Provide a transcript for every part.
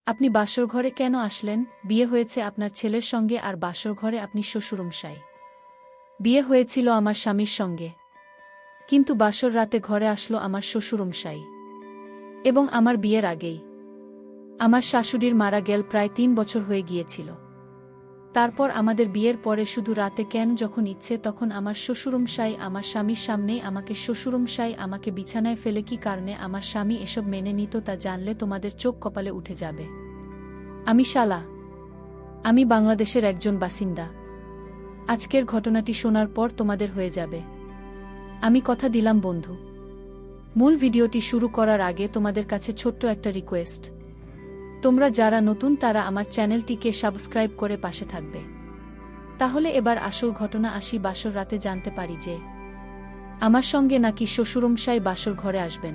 আপনি বাসর ঘরে কেন আসলেন? বিয়ে হয়েছে আপনার ছেলের সঙ্গে আর বাসর ঘরে আপনি শ্বশুরমশাই। বিয়ে হয়েছিল আমার স্বামীর সঙ্গে, কিন্তু বাসর রাতে ঘরে আসলো আমার শ্বশুরমশাই। এবং আমার বিয়ের আগেই আমার শাশুড়ির মারা গেল প্রায় ৩ বছর হয়ে গিয়েছিল। তারপর আমাদের বিয়ের পরে শুধু রাতে কেন যখন ইচ্ছে তখন আমার শ্বশুরমশাই আমার স্বামীর সামনেই শ্বশুরমশাই আমাকে বিছানায় ফেলে কি কারণে আমার স্বামী এসব মেনে নিত তা জানলে তোমাদের চোখ কপালে উঠে যাবে। আমি শালা, আমি বাংলাদেশের একজন বাসিন্দা। আজকের ঘটনাটি শোনার পর তোমাদের হয়ে যাবে। আমি কথা দিলাম বন্ধু। মূল ভিডিওটি শুরু করার আগে তোমাদের কাছে ছোট্ট একটা রিকোয়েস্ট। তোমরা যারা নতুন তারা আমার চ্যানেলটিকে সাবস্ক্রাইব করে পাশে থাকবে। তাহলে এবার আসল ঘটনা আসি। বাসর রাতে জানতে পারি যে আমার সঙ্গে নাকি শ্বশুরমশাই বাসর ঘরে আসবেন।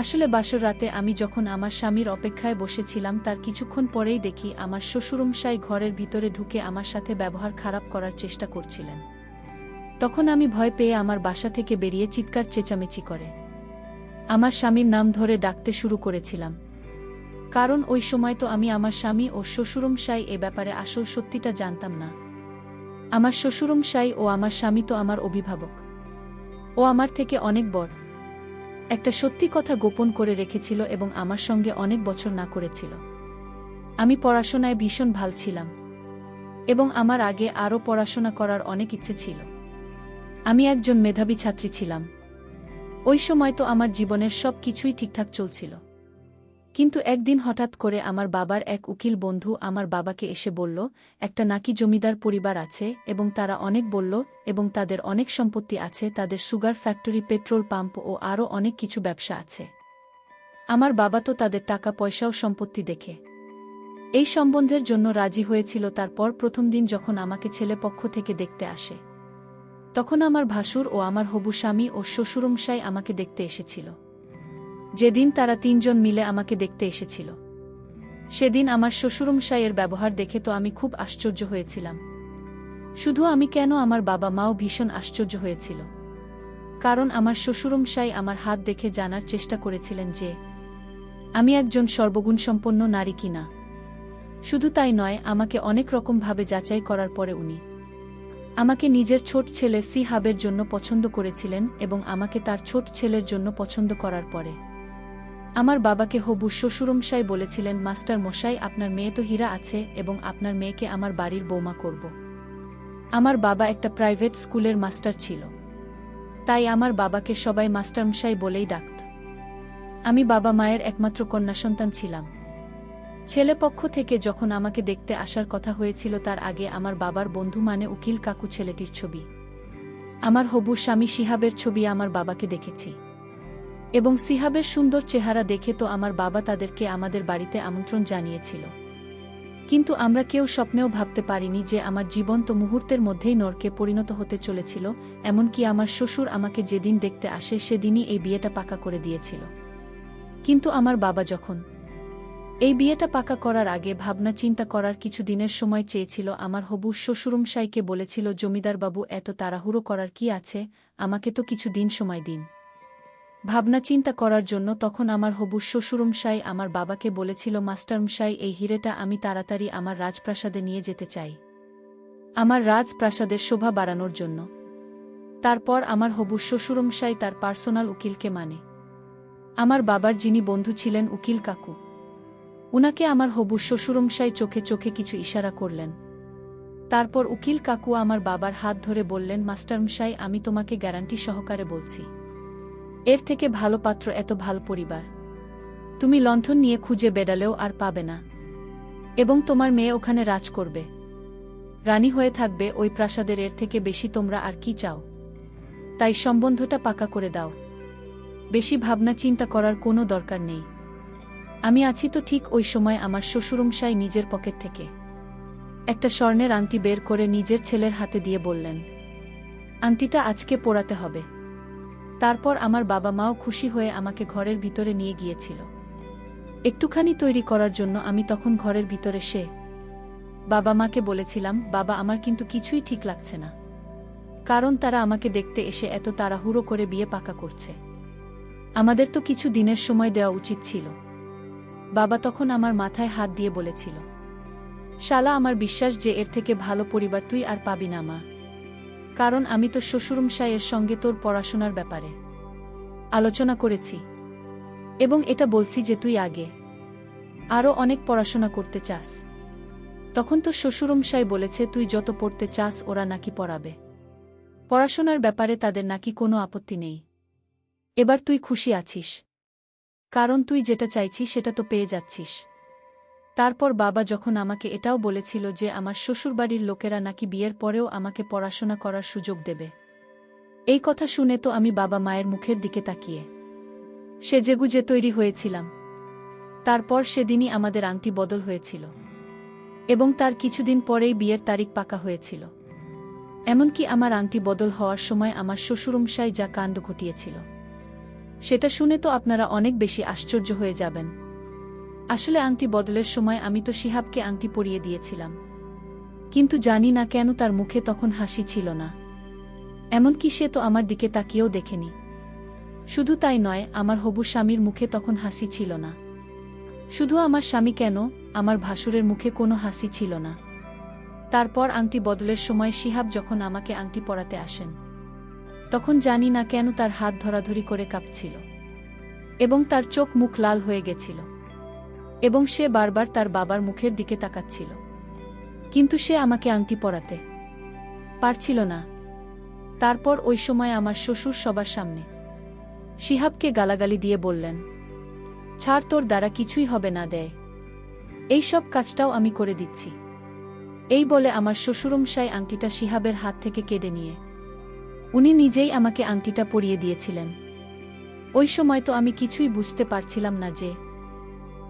আসলে বাসর রাতে আমি যখন আমার স্বামীর অপেক্ষায় বসেছিলাম তার কিছুক্ষণ পরেই দেখি আমার শ্বশুরমশাই ঘরের ভিতরে ঢুকে আমার সাথে ব্যবহার খারাপ করার চেষ্টা করছিলেন। তখন আমি ভয় পেয়ে আমার বাসা থেকে বেরিয়ে চিৎকার চেঁচামেচি করে আমার স্বামীর নাম ধরে ডাকতে শুরু করেছিলাম। কারণ ওই সময় তো আমি আমার স্বামী ও শ্বশুরমশাই এ ব্যাপারে আসল সত্যিটা জানতাম না। আমার শ্বশুরমশাই ও আমার স্বামী তো আমার অভিভাবক। ও আমার থেকে অনেক বড়। একটা সত্যি কথা গোপন করে রেখেছিল এবং আমার সঙ্গে অনেক বছর না করেছিল। আমি পড়াশোনায় ভীষণ ভাল ছিলাম এবং আমার আগে আরও পড়াশোনা করার অনেক ইচ্ছে ছিল। আমি একজন মেধাবী ছাত্রী ছিলাম। ওই সময় তো আমার জীবনের সব কিছুই ঠিকঠাক চলছিল। কিন্তু একদিন হঠাৎ করে আমার বাবার এক উকিল বন্ধু আমার বাবাকে এসে বলল, একটা নাকি জমিদার পরিবার আছে এবং তারা অনেক বলল এবং তাদের অনেক সম্পত্তি আছে, তাদের সুগার ফ্যাক্টরি, পেট্রোল পাম্প ও আরও অনেক কিছু ব্যবসা আছে। আমার বাবা তো তাদের টাকা পয়সাও সম্পত্তি দেখে এই সম্বন্ধের জন্য রাজি হয়েছিল। তারপর প্রথম দিন যখন আমাকে ছেলেপক্ষ থেকে দেখতে আসে তখন আমার ভাসুর ও আমার হবু স্বামী ও শ্বশুরমশাই আমাকে দেখতে এসেছিল। যেদিন তারা ৩ জন মিলে আমাকে দেখতে এসেছিল সেদিন আমার শ্বশুরমশাইয়ের ব্যবহার দেখে তো আমি খুব আশ্চর্য হয়েছিলাম। শুধু আমি কেন, আমার বাবা মাও ভীষণ আশ্চর্য হয়েছিল। কারণ আমার শ্বশুরমশাই আমার হাত দেখে জানার চেষ্টা করেছিলেন যে আমি একজন সর্বগুণসম্পন্ন নারী কিনা। শুধু তাই নয়, আমাকে অনেক রকমভাবে যাচাই করার পরে উনি আমাকে নিজের ছোট ছেলে সিহাবের জন্য পছন্দ করেছিলেন এবং আমাকে তার ছোট ছেলের জন্য পছন্দ করার পরে আমার বাবাকে হবু শ্বশুরমশাই বলেছিলেন, মাস্টার মশাই, আপনার মেয়ে তো হীরা আছে এবং আপনার মেয়েকে আমার বাড়ির বৌমা করব। আমার বাবা একটা প্রাইভেট স্কুলের মাস্টার ছিল, তাই আমার বাবাকে সবাই মাস্টারমশাই বলেই ডাকত। আমি বাবা মায়ের একমাত্র কন্যা সন্তান ছিলাম। ছেলেপক্ষ থেকে যখন আমাকে দেখতে আসার কথা হয়েছিল তার আগে আমার বাবার বন্ধু মানে উকিল কাকু ছেলেটির ছবি, আমার হবু স্বামী সিহাবের ছবি আমার বাবাকে দেখেছি এবং সিহাবের সুন্দর চেহারা দেখে তো আমার বাবা তাদেরকে আমাদের বাড়িতে আমন্ত্রণ জানিয়েছিল। কিন্তু আমরা কেউ স্বপ্নেও ভাবতে পারিনি যে আমার জীবন তো মুহূর্তের মধ্যেই নরকে পরিণত হতে চলেছিল। এমনকি আমার শ্বশুর আমাকে যেদিন দেখতে আসে সেদিনই এই বিয়েটা পাকা করে দিয়েছিল। কিন্তু আমার বাবা যখন এই বিয়েটা পাকা করার আগে ভাবনা চিন্তা করার কিছু দিনের সময় চেয়েছিল, আমার হবু শ্বশুরমশাইকে বলেছিল, জমিদারবাবু, এত তাড়াহুড়ো করার কি আছে, আমাকে তো কিছু দিন সময় দিন ভাবনা চিন্তা করার জন্য। তখন আমার হবু শ্বশুরমশাই আমার বাবাকে বলেছিল, মাস্টারমশাই, এই হিরেটা আমি তাড়াতাড়ি আমার রাজপ্রাসাদে নিয়ে যেতে চাই, আমার রাজপ্রাসাদের শোভা বাড়ানোর জন্য। তারপর আমার হবু শ্বশুরমশাই তার পার্সোনাল উকিলকে মানে আমার বাবার যিনি বন্ধু ছিলেন উকিল কাকু, উনাকে আমার হবু শ্বশুরমশাই চোখে চোখে কিছু ইশারা করলেন। তারপর উকিল কাকু আমার বাবার হাত ধরে বললেন, মাস্টারমশাই, আমি তোমাকে গ্যারান্টি সহকারে বলছি, এর থেকে ভালো পাত্র, এত ভালো পরিবার তুমি লণ্ঠন নিয়ে খুঁজে বেড়ালেও আর পাবে না এবং তোমার মেয়ে ওখানে রাজ করবে, রানী হয়ে থাকবে ওই প্রাসাদের। এর থেকে বেশি তোমরা আর কি চাও? তাই সম্বন্ধটা পাকা করে দাও, বেশি ভাবনা চিন্তা করার কোনো দরকার নেই। আমি আছি তো। ঠিক ওই সময় আমার শ্বশুরমশাই নিজের পকেট থেকে একটা স্বর্ণের আংটি বের করে নিজের ছেলের হাতে দিয়ে বললেন, আংটিটা আজকে পরাতে হবে। তারপর আমার বাবা মাও খুশি হয়ে আমাকে ঘরের ভিতরে নিয়ে গিয়েছিল একটুখানি তৈরি করার জন্য। আমি তখন ঘরের ভিতরে বাবা মাকে বলেছিলাম, বাবা, আমার কিন্তু কিছুই ঠিক লাগছে না, কারণ তারা আমাকে দেখতে এসে এত তাড়াহুড়ো করে বিয়ে পাকা করছে। আমাদের তো কিছু দিনের সময় দেওয়া উচিত ছিল। বাবা তখন আমার মাথায় হাত দিয়ে বলেছিল, শালা, আমার বিশ্বাস যে এর থেকে ভালো পরিবার তুই আর পাবি না মা। কারণ আমি তো শ্বশুরমশাইয়ের সঙ্গে তোর পড়াশোনার ব্যাপারে আলোচনা করেছি, এবং এটা বলছি যে তুই আগে আরও অনেক পড়াশোনা করতে চাস। তখন তো শ্বশুরমশাই বলেছে তুই যত পড়তে চাস ওরা নাকি পড়াবে, পড়াশোনার ব্যাপারে তাদের নাকি কোনো আপত্তি নেই। এবার তুই খুশি আছিস, কারণ তুই যেটা চাইছিস সেটা তো পেয়ে যাচ্ছিস। তারপর বাবা যখন আমাকে এটাও বলেছিল যে আমার শ্বশুরবাড়ির লোকেরা নাকি বিয়ের পরেও আমাকে পড়াশোনা করার সুযোগ দেবে, এই কথা শুনে তো আমি বাবা মায়ের মুখের দিকে তাকিয়ে সেজেগুজে তৈরি হয়েছিলাম। তারপর সেদিনই আমাদের আংটি বদল হয়েছিল, এবং তার কিছুদিন পরেই বিয়ের তারিখ পাকা হয়েছিল। এমনকি আমার আংটি বদল হওয়ার সময় আমার শ্বশুরমশাই যা কাণ্ড ঘটিয়েছিল সেটা শুনে তো আপনারা অনেক বেশি আশ্চর্য হয়ে যাবেন। আসলে আংটি বদলের সময় আমি তো শিহাবকে আংটি পরিয়ে দিয়েছিলাম, কিন্তু জানি না কেন তার মুখে তখন হাসি ছিল না। এমনকি সে তো আমার দিকে তাকিয়েও দেখেনি। শুধু তাই নয়, আমার হবু স্বামীর মুখে তখন হাসি ছিল না। শুধু আমার স্বামী কেন, আমার ভাসুরের মুখে কোনো হাসি ছিল না। তারপর আংটি বদলের সময় শিহাব যখন আমাকে আংটি পরাতে আসেন, তখন জানি না কেন তার হাত ধরাধরি করে কাঁপছিল, এবং তার চোখ মুখ লাল হয়ে গেছিল, এবং সে বারবার তার বাবার মুখের দিকে তাকাচ্ছিল, কিন্তু সে আমাকে আংটি পরাতে পারছিল না। তারপর ওই সময় আমার শ্বশুর সবার সামনে শিহাবকে গালাগালি দিয়ে বললেন, ছাড়, তোর দ্বারা কিছুই হবে না, দেয় এই সব কাজটাও আমি করে দিচ্ছি। এই বলে আমার শ্বশুরমশাই আংটিটা শিহাবের হাত থেকে কেড়ে নিয়ে উনি নিজেই আমাকে আংটিটা পরিয়ে দিয়েছিলেন। ওই সময় তো আমি কিছুই বুঝতে পারছিলাম না যে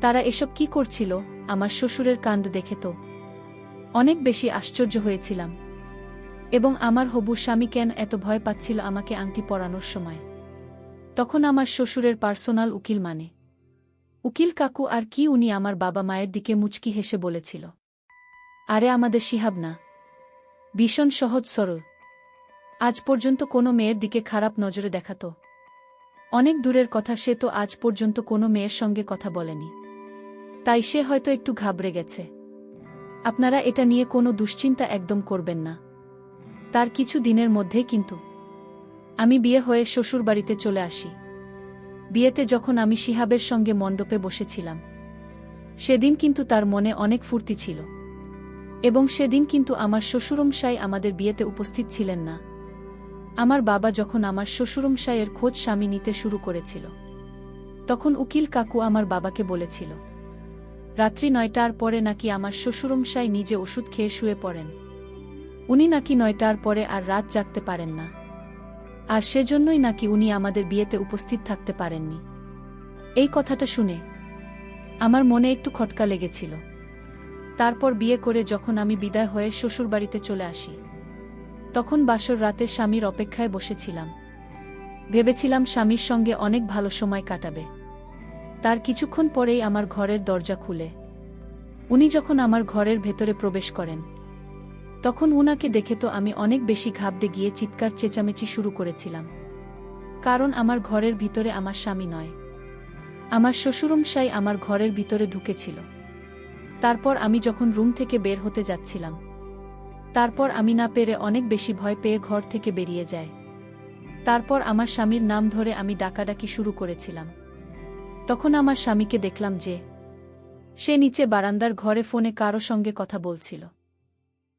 তারা এসব কি করছিল। আমার শ্বশুরের কাণ্ড দেখে তো অনেক বেশি আশ্চর্য হয়েছিলাম, এবং আমার হবু স্বামী কেন এত ভয় পাচ্ছিল আমাকে আংটি পরানোর সময়। তখন আমার শ্বশুরের পার্সোনাল উকিল উকিল কাকু আর কি, উনি আমার বাবা মায়ের দিকে মুচকি হেসে বলেছিল, আরে আমাদের শিহাব না, ভীষণ সহজ সরল, আজ পর্যন্ত কোনো মেয়ের দিকে খারাপ নজরে দেখাতো। অনেক দূরের কথা, সে তো আজ পর্যন্ত কোনো মেয়ের সঙ্গে কথা বলেনি, তাই সে হয়তো একটু ঘাবড়ে গেছে। আপনারা এটা নিয়ে কোনো দুশ্চিন্তা একদম করবেন না। তার কিছু দিনের মধ্যেই কিন্তু আমি বিয়ে হয়ে শ্বশুরবাড়িতে চলে আসি। বিয়েতে যখন আমি শিহাবের সঙ্গে মণ্ডপে বসেছিলাম, সেদিন কিন্তু তার মনে অনেক ফুর্তি ছিল, এবং সেদিন কিন্তু আমার শ্বশুরমশাই আমাদের বিয়েতে উপস্থিত ছিলেন না। আমার বাবা যখন আমার শ্বশুরমশাইয়ের খোঁজ স্বামী নিতে শুরু করেছিল, তখন উকিল কাকু আমার বাবাকে বলেছিল, রাত্রি 9টার পরে নাকি আমার শ্বশুরমশাই নিজে ওষুধ খেয়ে শুয়ে পড়েন। উনি নাকি 9টার পরে আর রাত জাগতে পারেন না, আর সেজন্যই নাকি উনি আমাদের বিয়েতে উপস্থিত থাকতে পারেননি। এই কথাটা শুনে আমার মনে একটু খটকা লেগেছিল। তারপর বিয়ে করে যখন আমি বিদায় হয়ে শ্বশুরবাড়িতে চলে আসি, তখন বাসর রাতে স্বামীর অপেক্ষায় বসেছিলাম। ভেবেছিলাম স্বামীর সঙ্গে অনেক ভালো সময় কাটাবে। তার কিছুক্ষণ পরেই আমার ঘরের দরজা খুলে উনি যখন আমার ঘরের ভেতরে প্রবেশ করেন, তখন উনাকে দেখে তো আমি অনেক বেশি ঘাবড়ে গিয়ে চিৎকার চেঁচামেচি শুরু করেছিলাম। কারণ আমার ঘরের ভিতরে আমার স্বামী নয়, আমার শ্বশুরমশাই আমার ঘরের ভিতরে ঢুকেছিল। তারপর আমি যখন রুম থেকে বের হতে যাচ্ছিলাম, তারপর আমি না পেরে অনেক বেশি ভয় পেয়ে ঘর থেকে বেরিয়ে যায়। তারপর আমার স্বামীর নাম ধরে আমি ডাকাডাকি শুরু করেছিলাম। তখন আমার স্বামীকে দেখলাম যে সে নিচে বারান্দার ঘরে ফোনে কারো সঙ্গে কথা বলছিল।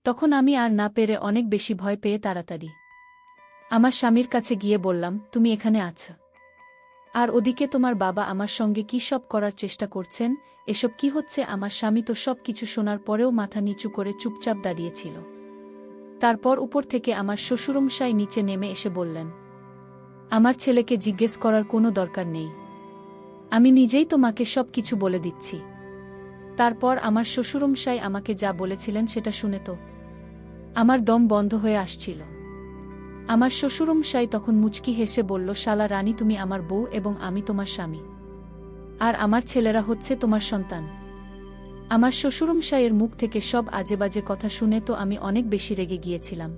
তখন আমি আর না পেরে অনেক বেশি ভয় পেয়ে তাড়াতাড়ি আমার স্বামীর কাছে গিয়ে বললাম, তুমি এখানে আছো, আর ওদিকে তোমার বাবা আমার সঙ্গে কি সব করার চেষ্টা করছেন, এসব কি হচ্ছে? আমার স্বামী তো সব কিছু শোনার পরেও মাথা নিচু করে চুপচাপ দাঁড়িয়েছিল। তারপর উপর থেকে আমার শ্বশুরমশাই নিচে নেমে এসে বললেন, আমার ছেলেকে জিজ্ঞেস করার কোনো দরকার নেই, আমি নিজেই তোমাকে সব কিছু বলে দিচ্ছি। তারপর আমার শ্বশুরমশাই আমাকে যা বলেছিলেন সেটা শুনে তো আমার দম বন্ধ হয়ে আসছিল। আমার শ্বশুরমশাই তখন মুচকি হেসে বলল, শালা রানী, তুমি আমার বউ এবং আমি তোমার স্বামী, আর আমার ছেলেরা হচ্ছে তোমার সন্তান। আমার শ্বশুরমশাইয়ের মুখ থেকে সব আজেবাজে কথা শুনে তো আমি অনেক বেশি রেগে গিয়েছিলাম।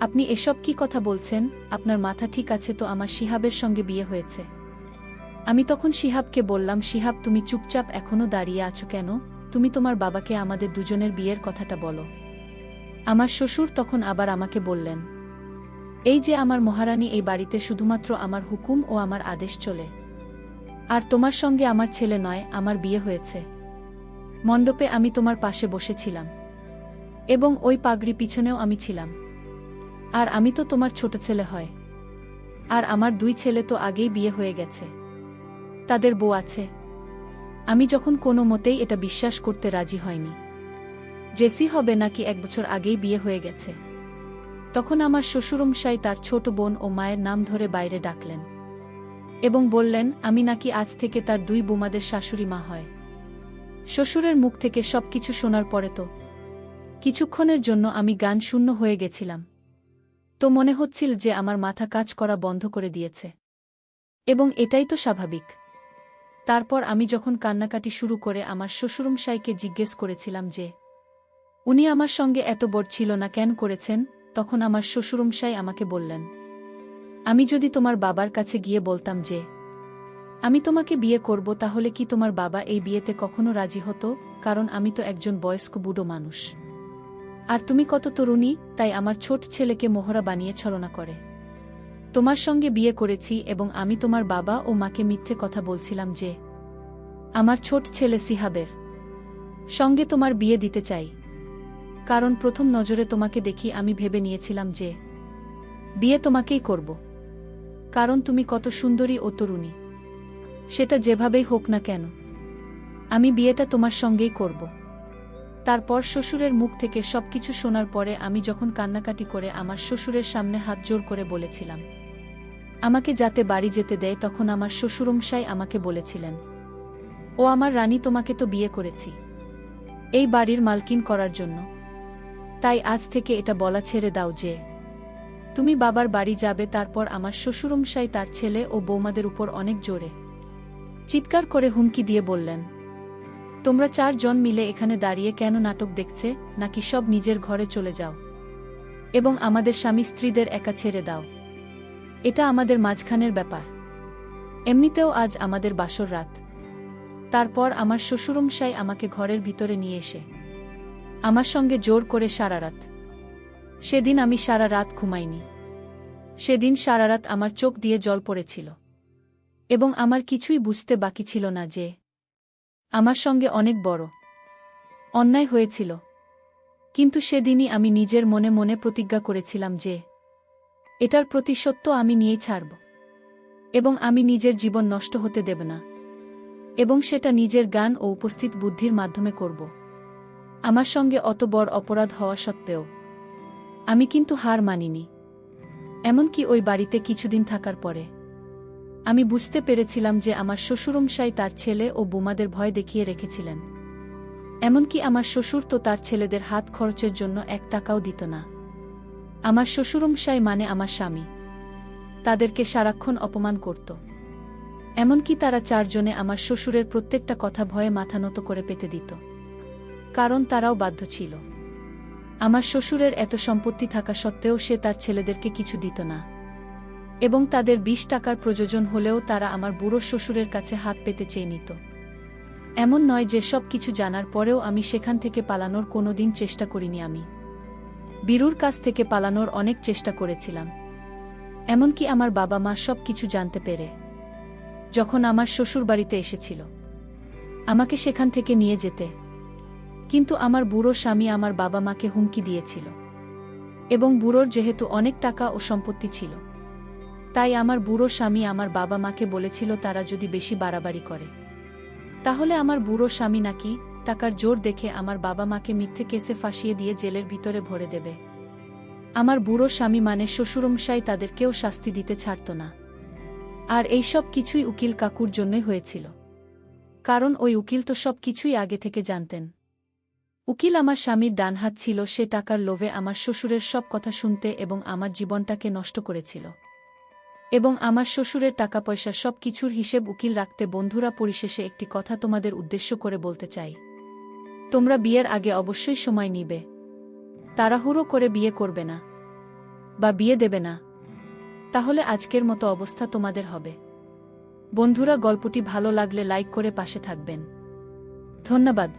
আপনি এসব কি কথা বলছেন? আপনার মাথা ঠিক আছে তো? আমার শিহাবের সঙ্গে বিয়ে হয়েছে, আমি তখন শিহাবকে বললাম, শিহাব, তুমি চুপচাপ এখনো দাঁড়িয়ে আছো কেন? তুমি তোমার বাবাকে আমাদের দুজনের বিয়ের কথাটা বলো। আমার শ্বশুর তখন আবার আমাকে বললেন, এই যে আমার মহারানী, এই বাড়িতে শুধুমাত্র আমার হুকুম ও আমার আদেশ চলে। আর তোমার সঙ্গে আমার ছেলে নয়, আমার বিয়ে হয়েছে। মণ্ডপে আমি তোমার পাশে বসেছিলাম এবং ওই পাগড়ি পিছনেও আমি ছিলাম। আর আমি তো তোমার ছোট ছেলে হয়। আর আমার 2 ছেলে তো আগেই বিয়ে হয়ে গেছে, তাদের বউ আছে। আমি যখন কোনো মতেই এটা বিশ্বাস করতে রাজি হয়নি, জেসি হবে নাকি 1 বছর আগেই বিয়ে হয়ে গেছে, তখন আমার শ্বশুরমশাই তার ছোট বোন ও মায়ের নাম ধরে বাইরে ডাকলেন এবং বললেন আমি নাকি আজ থেকে তার 2 বোমাদের শাশুড়ি মা হয়। শ্বশুরের মুখ থেকে সবকিছু শোনার পরে তো কিছুক্ষণের জন্য আমি গান শূন্য হয়ে গেছিলাম। তো মনে হচ্ছিল যে আমার মাথা কাজ করা বন্ধ করে দিয়েছে। এবং এটাই তো স্বাভাবিক। তারপর আমি যখন কান্নাকাটি শুরু করে আমার শ্বশুরমশাইকে জিজ্ঞেস করেছিলাম যে উনি আমার সঙ্গে এত বড় ছিল না কেন করেছেন, তখন আমার শ্বশুরমশাই আমাকে বললেন, আমি যদি তোমার বাবার কাছে গিয়ে বলতাম যে আমি তোমাকে বিয়ে করব, তাহলে কি তোমার বাবা এই বিয়েতে কখনো রাজি হতো? কারণ আমি তো একজন বয়স্ক বুড়ো মানুষ, আর তুমি কত তরুণী, তাই আমার ছোট ছেলেকে মোহরা বানিয়ে ছলনা করে তোমার সঙ্গে বিয়ে করেছি। এবং আমি তোমার বাবা ও মাকে মিথ্যে কথা বলছিলাম যে আমার ছোট ছেলে সিহাবের সঙ্গে তোমার বিয়ে দিতে চাই। কারণ প্রথম নজরে তোমাকে দেখি আমি ভেবে নিয়েছিলাম যে বিয়ে তোমাকেই করব, কারণ তুমি কত সুন্দরী ও তরুণী। সেটা যেভাবেই হোক না কেন, আমি বিয়েটা তোমার সঙ্গেই করব। তারপর শ্বশুরের মুখ থেকে সবকিছু শোনার পরে আমি যখন কান্নাকাটি করে আমার শ্বশুরের সামনে হাত জোড় করে বলেছিলাম আমাকে যাতে বাড়ি যেতে দেয়, তখন আমার শ্বশুরমশাই আমাকে বলেছিলেন, ও আমার রানী, তোমাকে তো বিয়ে করেছি এই বাড়ির মালকিন করার জন্য, তাই আজ থেকে এটা বলা ছেড়ে দাও যে তুমি বাবার বাড়ি যাবে। তারপর আমার শ্বশুরমশাই তার ছেলে ও বৌমাদের উপর অনেক জোরে চিৎকার করে হুমকি দিয়ে বললেন, তোমরা 4 জন মিলে এখানে দাঁড়িয়ে কেন নাটক দেখছে, নাকি সব নিজের ঘরে চলে যাও এবং আমাদের স্বামী স্ত্রীদের একা ছেড়ে দাও। এটা আমাদের মাঝখানের ব্যাপার, এমনিতেও আজ আমাদের বাসর রাত। তারপর আমার শ্বশুরমশাই আমাকে ঘরের ভিতরে নিয়ে এসে আমার সঙ্গে জোর করে সারা রাত। সেদিন আমি সারা রাত ঘুমাইনি। সেদিন সারা রাত আমার চোখ দিয়ে জল পড়েছিল এবং আমার কিছুই বুঝতে বাকি ছিল না যে আমার সঙ্গে অনেক বড় অন্যায় হয়েছিল। কিন্তু সেদিনই আমি নিজের মনে মনে প্রতিজ্ঞা করেছিলাম যে এটার প্রতিশোধ তো আমি নিয়েই ছাড়ব এবং আমি নিজের জীবন নষ্ট হতে দেব না, এবং সেটা নিজের জ্ঞান ও উপস্থিত বুদ্ধির মাধ্যমে করব। আমার সঙ্গে অত বড় অপরাধ হওয়া সত্ত্বেও আমি কিন্তু হার মানিনি। এমনকি ওই বাড়িতে কিছুদিন থাকার পরে আমি বুঝতে পেরেছিলাম যে আমার শ্বশুরমশাই তার ছেলে ও বোমাদের ভয় দেখিয়ে রেখেছিলেন। এমনকি আমার শ্বশুর তো তার ছেলেদের হাত খরচের জন্য 1 টাকাও দিত না। আমার শ্বশুরমশাই মানে আমার স্বামী তাদেরকে সারাক্ষণ অপমান করত। এমনকি তারা 4 জনে আমার শ্বশুরের প্রত্যেকটা কথা ভয়ে মাথা নত করে পেতে দিত, কারণ তারাও বাধ্য ছিল। আমার শ্বশুরের এত সম্পত্তি থাকা সত্ত্বেও সে তার ছেলেদেরকে কিছু দিত না, এবং তাদের 20 টাকার প্রয়োজন হলেও তারা আমার বুড়ো শ্বশুরের কাছে হাত পেতে চেয়ে নিত। এমন নয় যে সব কিছু জানার পরেও আমি সেখান থেকে পালানোর কোনোদিন চেষ্টা করিনি। আমি বীরুর কাছ থেকে পালানোর অনেক চেষ্টা করেছিলাম। এমনকি আমার বাবা মা সব কিছু জানতে পেরে যখন আমার শ্বশুরবাড়িতে এসেছিল আমাকে সেখান থেকে নিয়ে যেতে, কিন্তু আমার বুড়ো স্বামী আমার বাবা মাকে হুমকি দিয়েছিল, এবং বুড়োর যেহেতু অনেক টাকা ও সম্পত্তি ছিল, তাই আমার বুড়ো স্বামী আমার বাবা মাকে বলেছিল তারা যদি বেশি বাড়াবাড়ি করে তাহলে আমার বুড়ো স্বামী নাকি টাকার জোর দেখে আমার বাবা মাকে মিথ্যে কেসে ফাঁসিয়ে দিয়ে জেলের ভিতরে ভরে দেবে। আমার বুড়ো স্বামী মানে শ্বশুরমশাই তাদেরকেও শাস্তি দিতে ছাড়ত না। আর এই সব কিছুই উকিল কাকুর জন্যই হয়েছিল, কারণ ওই উকিল তো সব কিছুই আগে থেকে জানতেন। উকিল আমার স্বামীর ডানহাত ছিল, সে টাকার লোভে আমার শ্বশুরের সব কথা শুনতে এবং আমার জীবনটাকে নষ্ট করেছিল। এবং আমার শ্বশুরের টাকা পয়সা সব কিছুর হিসেব উকিল রাখতে। বন্ধুরা, পরিশেষে একটি কথা তোমাদের উদ্দেশ্য করে বলতে চাই, তোমরা বিয়ের আগে অবশ্যই সময় নিবে। তাড়াহুড়ো করে বিয়ে করবে না বা বিয়ে দেবে না, তাহলে আজকের মতো অবস্থা তোমাদের হবে। বন্ধুরা, গল্পটি ভালো লাগলে লাইক করে পাশে থাকবেন। ধন্যবাদ।